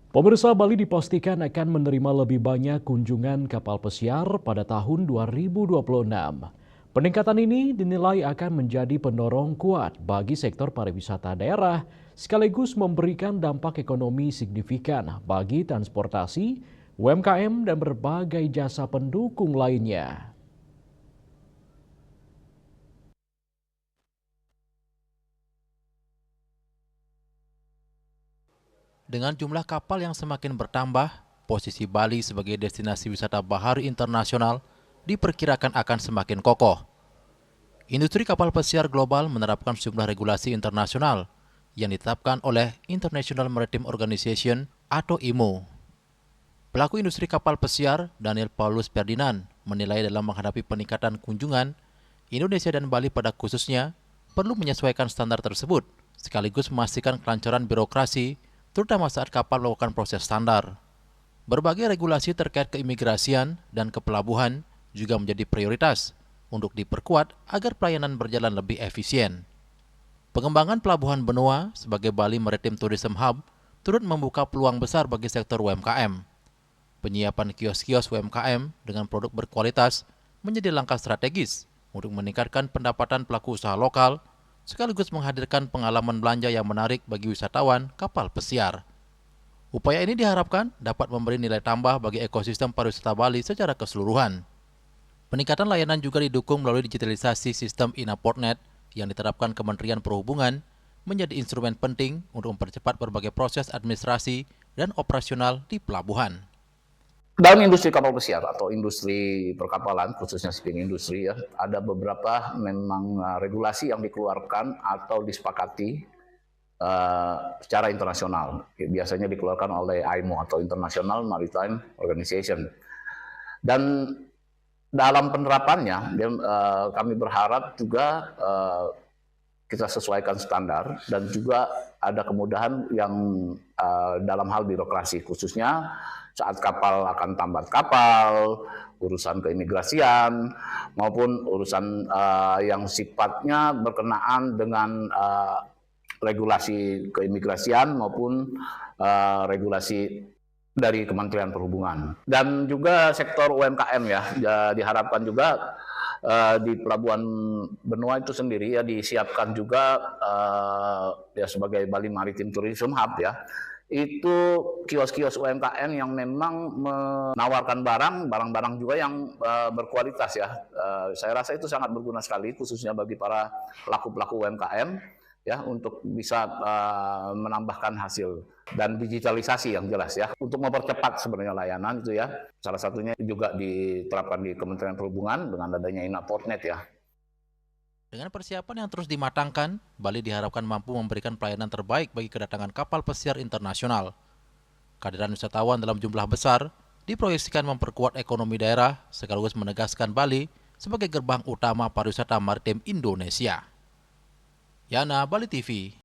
Pemirsa, Bali dipastikan akan menerima lebih banyak kunjungan kapal pesiar pada tahun 2026. Peningkatan ini dinilai akan menjadi pendorong kuat bagi sektor pariwisata daerah, sekaligus memberikan dampak ekonomi signifikan bagi transportasi, UMKM, dan berbagai jasa pendukung lainnya. Dengan jumlah kapal yang semakin bertambah, posisi Bali sebagai destinasi wisata bahari internasional diperkirakan akan semakin kokoh. Industri kapal pesiar global menerapkan sejumlah regulasi internasional yang ditetapkan oleh International Maritime Organization atau IMO. Pelaku industri kapal pesiar, Daniel Paulus Ferdinand, menilai dalam menghadapi peningkatan kunjungan, Indonesia dan Bali pada khususnya perlu menyesuaikan standar tersebut, sekaligus memastikan kelancaran birokrasi, terutama saat kapal melakukan proses standar. Berbagai regulasi terkait keimigrasian dan kepelabuhan juga menjadi prioritas untuk diperkuat agar pelayanan berjalan lebih efisien. Pengembangan pelabuhan benua sebagai Bali Maritime Tourism Hub turut membuka peluang besar bagi sektor UMKM. Penyiapan kios-kios UMKM dengan produk berkualitas menjadi langkah strategis untuk meningkatkan pendapatan pelaku usaha lokal, sekaligus menghadirkan pengalaman belanja yang menarik bagi wisatawan kapal pesiar. Upaya ini diharapkan dapat memberi nilai tambah bagi ekosistem pariwisata Bali secara keseluruhan. Peningkatan layanan juga didukung melalui digitalisasi sistem Inaportnet yang diterapkan Kementerian Perhubungan menjadi instrumen penting untuk mempercepat berbagai proses administrasi dan operasional di pelabuhan. Dalam industri kapal pesiar atau industri perkapalan, khususnya shipping industri ya, ada beberapa memang regulasi yang dikeluarkan atau disepakati secara internasional. Biasanya dikeluarkan oleh IMO atau International Maritime Organization. Dan dalam penerapannya, kami berharap juga kita sesuaikan standar dan juga ada kemudahan yang dalam hal birokrasi, khususnya saat kapal akan tambat kapal, urusan keimigrasian, maupun urusan yang sifatnya berkenaan dengan regulasi keimigrasian maupun regulasi dari Kementerian Perhubungan. Dan juga sektor UMKM ya, diharapkan juga di Pelabuhan Benua itu sendiri ya disiapkan juga ya sebagai Bali Maritime Tourism Hub ya. Itu kios-kios UMKM yang memang menawarkan barang-barang juga yang berkualitas ya. Saya rasa itu sangat berguna sekali khususnya bagi para pelaku-pelaku UMKM ya untuk bisa menambahkan hasil dan digitalisasi yang jelas ya untuk mempercepat sebenarnya layanan itu ya. Salah satunya juga diterapkan di Kementerian Perhubungan dengan adanya Inaportnet ya. Dengan persiapan yang terus dimatangkan, Bali diharapkan mampu memberikan pelayanan terbaik bagi kedatangan kapal pesiar internasional. Kehadiran wisatawan dalam jumlah besar diproyeksikan memperkuat ekonomi daerah sekaligus menegaskan Bali sebagai gerbang utama pariwisata maritim Indonesia. Yana, Bali TV.